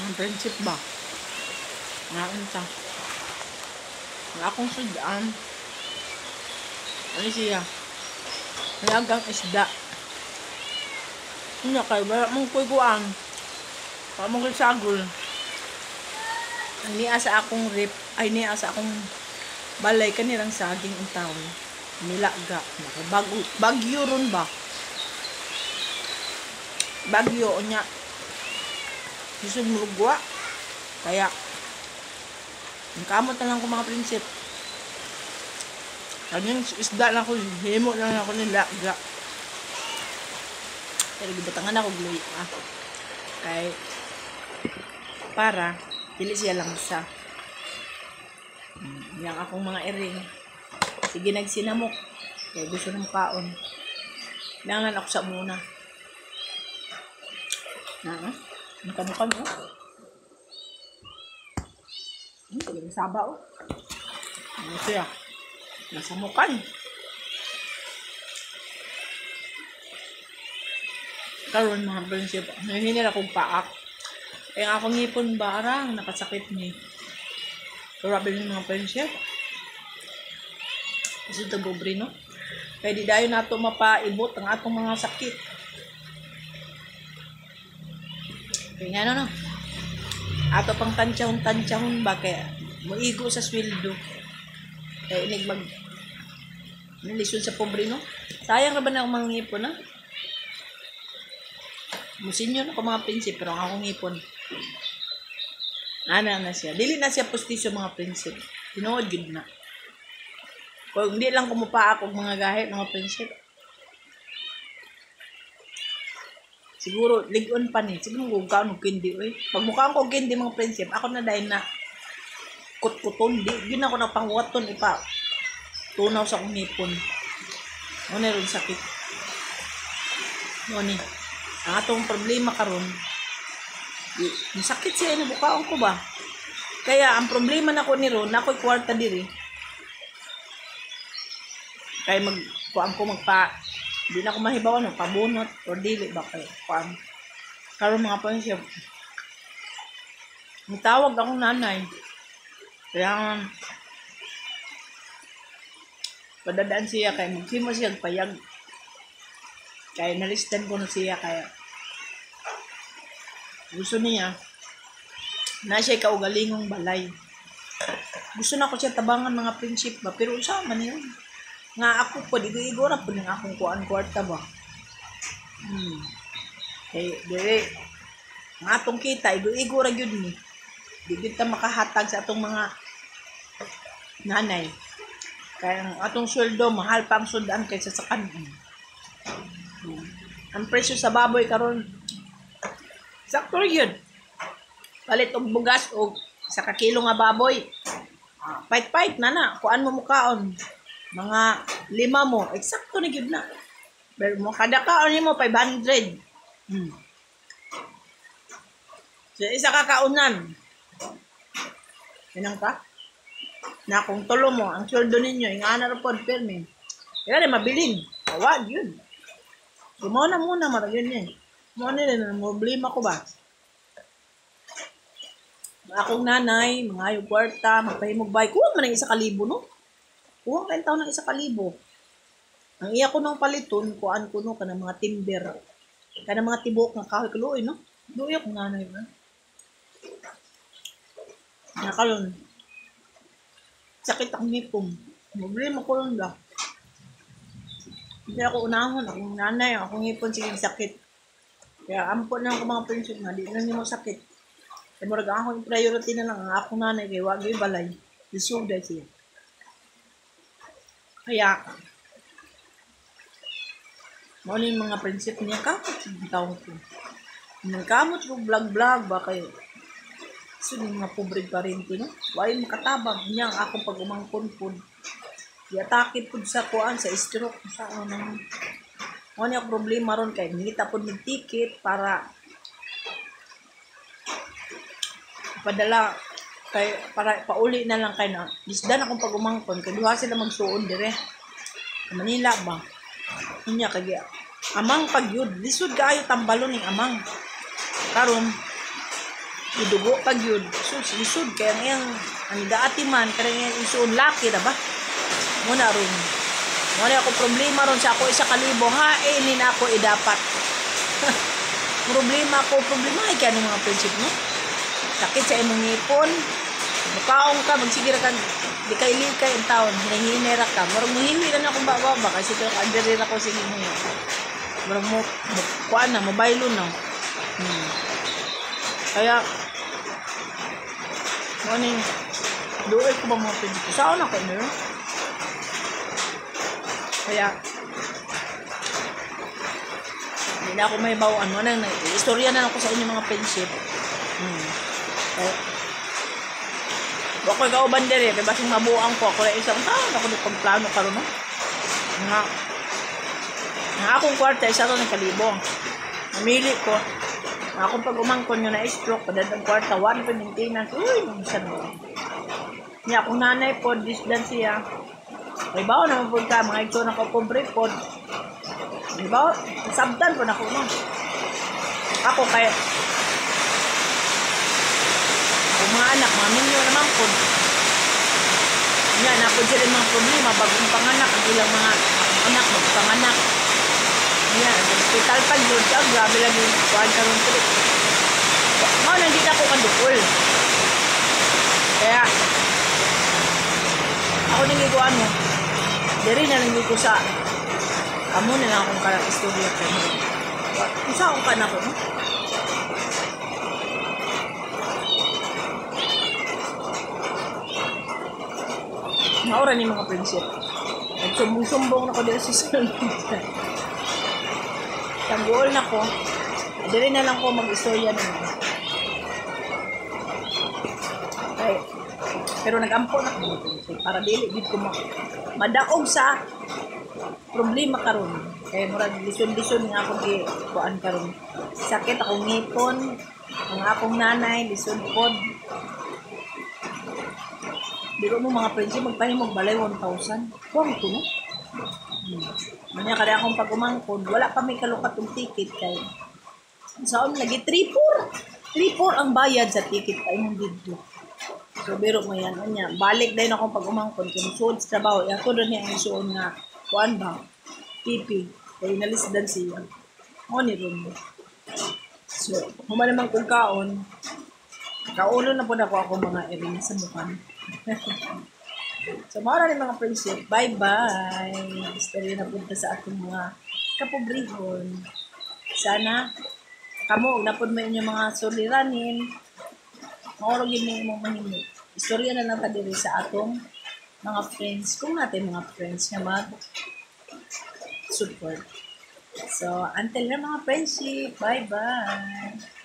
Ang prinsip ba? Ngayon ta. Ang akong sudan. Ano siya? Lagang isda. Hindi kayo, wala mong kuiguan. Wala mong kisagol. Ang niya sa akong rip, ay niya sa akong balay kanirang saging ang taon. Nilaga. Bagyo ron ba? Bagyo o niya. Gusto mulugwa. Kaya, ang kamot na lang ko mga prinsip. Kanyang isda na ako, himo na lang ako nilaga. Pero gibutangan ako gluy. Kay, para, dili siya lang sa. Yang akong mga iring. Sige nagsinamok. Kaya gusto ng kaon. Nangan ako sa muna. Ang kamukha mo. Sige saba o. Ano siya? Nasa mukan. Karon mga prinsip. Nahinil akong paak. Kaya akong ngipon barang. Nakasakit ni. Grabe yung mga prinsip. Kasi ito gobre, no? Kaya di dayo na ito mapaibot ang atong mga sakit. Kaya nga no? Ato pang tansyahon ba? Kaya muigo sa sweldo. Kaya inig nilisod sa pobre, no? Sayang na ba na akong mga ngipon, ha? Musinyo na ako mga prinsip, pero ang akong ngipon. Ana na siya. Dili na siya postisyo mga prinsip. Tinuod yun na. Kung hindi lang kumupa ako mga gahit mga prinsip. Siguro, ligon pa ni. Siguro magkaon ng kindi. Pag mukhaan ko kindi mga prinsip, ako na dahil na kut-kuton. Yun ako na pangwaton. Tunaw sa akong ngipon. Ano rin sakit. Ano ang atong problema karon sakit siya, nabukaon ko ba? Kaya, ang problema na ko ni Ron, na ako'y kwarta diri. Kaya kuhaan ko hindi na ako mahibawan, pabunot, o dili ba kayo, kuhaan. Karon mga prinsip, tawag akong nanay. Kaya, padadaan siya, kaya magsimo siya, payag. Kaya nalistan ko na siya, kaya gusto niya na siya kaugalingong balay. Gusto na ko siya tabangan mga prinsip ba, pero usama niyo. Nga ako po, igora po ng akong kuan kwarta ba. Eh, dire, ang atong kita, igora yun ni. Di kita makahatag sa atong mga nanay. Kaya ang atong sweldo, mahal pa ang sundan kaysa sa kanin. Ang presyo sa baboy karon sakto yun. Palit og bugas o sa kakilo nga baboy. Pait-pait na. Kuan mo mukaon. Mga 5 mo. Eksakto na yun na. Pero mo kada kaon mo 500. So, isa kakaunan. Ganang ka? Na kung tulo mo, ang sweldo ninyo, yung ana po, permin. Kaya rin mabilin. Awag yun. Gumawa na muna, maragyan niya. Gumawa nila na problema ko ba? Akong nanay, mga ayong kwarta, magpahimugbay. Kuha man ng 1,000, no? Kuha kayo taon ng 1,000. Ang iya ko nung paliton, kuhaan ko no, ka ng mga timber. Ka ng mga tibok ng kahoy kaluoy, no? Doon akong nanay, no? Nakalon. Sakit akong ngipong. Problema ko lang ba? Hindi ako unahon, akong nanay, akong ngipon, sige sakit. Kaya ampo na ako mga prinsip na, di na niyo sakit. Kaya murag ako yung priority na lang, ang akong nanay, kaya wag yung balay. Isuday siya. Kaya, ano yung mga prinsip niya, kapit yung taong ko. Nagkamot ko vlog-vlog ba kayo? So, yung mga pobre pa rin ko, no? Why makatabag niya ang akong pag-umangkon-pon. Iatake po sa kuan, sa stroke, sa ano. Ano yung problema ron kay nangita po ng ticket para padala kay para pauli na lang kay na isdan akong pag-umangkon kay duha sila magsuon dire Manila ba niya kay amang pagyud lisod kaayo tambalon ning amang karon idugo pag yun. Sus, isod. Kaya ngayang, ang daati man, kaya ngayang isuon laki na ba? Muna ron. Muna ako problema ron sa ako isa kalibo. Hainin ako idapat. Problema ay kaya ng mga prinsip mo. Sakit sa imong ngipon. Makaong ka, magsigir ka, likay-likay ang taon, hinahinera ka. Marang muhiwi na akong bababa, kasi ito under ako sige mo yun. Marang mo, kuhaan na, mabaylo na. Kaya, ano yung, doon ko ba mga prinsip? Saan ako na yun? Kaya, hindi na ako may bawaan. Istorya na ako sa inyo mga prinsip. Kaya, ako ikaw bandere, kaya basing mabuang ko. Ako na isang taon, ako na plano karon no? Nga akong kwarta, isa ito ng kalibong. Namili ko. Nga akong pag umangkon nyo na stroke, padadang kwarta, 1 pa maintenance. Uy, mamsan mo. Nga akong nanay po, disdan siya. May bawa naman po ka, mga ito na kapobre po. May bawa, sabdan po na ko, no? Ako kaya, mga anak, mga minyo naman po. Yan, napo sila mga problema, bagong panganak, ang ilang mga anak, magpanganak. Yan, sa hospital pa doon, grabe lang yung kuhaan ka rin po. Mga nandito ako kadukol. Kaya, ako nangiguan mo, diri na lang dito sa, amo na lang akong istorya ka mo. Isa akong kanak ko, no? Maura ni mga prinsip. Nagsumbong-sumbong na ko dito sa social media. Tangguol na ko. Dili na lang ko mag-istorya na naman. Okay. Pero nag-ampo na ko. Para dili dito ko madaog sa problema karon. Kaya murag lison-lison nga akong kuan karon. Sakit akong ngipon. Ang akong nanay, lison pod. Biro mo mga prinsip, magpahimog balay 1,000. Huwag ito, no? Manya kada akong pag-umangkod, wala pa may kalukat ng ticket kay saan lagi 3-4 ang bayad sa ticket kay mong dito. So biro mo yan, anya balik din akong pag-umangkod kung suod sa trabaho, yato doon niya ang suod nga kuan ba? PP, kay nalisdan siya. O ni ron. So, humalimang kung kaon, kaulo na po na ko ako mga erin sa mukha. So, maraming mga prinsip. Bye-bye. Istorya na punta sa atong mga kapobrihon. Sana, kamo, napod mo inyong mga suliranin. Maurogin mo yung mahimik. Istorya na lang kadiri sa atong mga friends. Kung natin mga friends na mag-support. So, until na mga friendship. Bye-bye.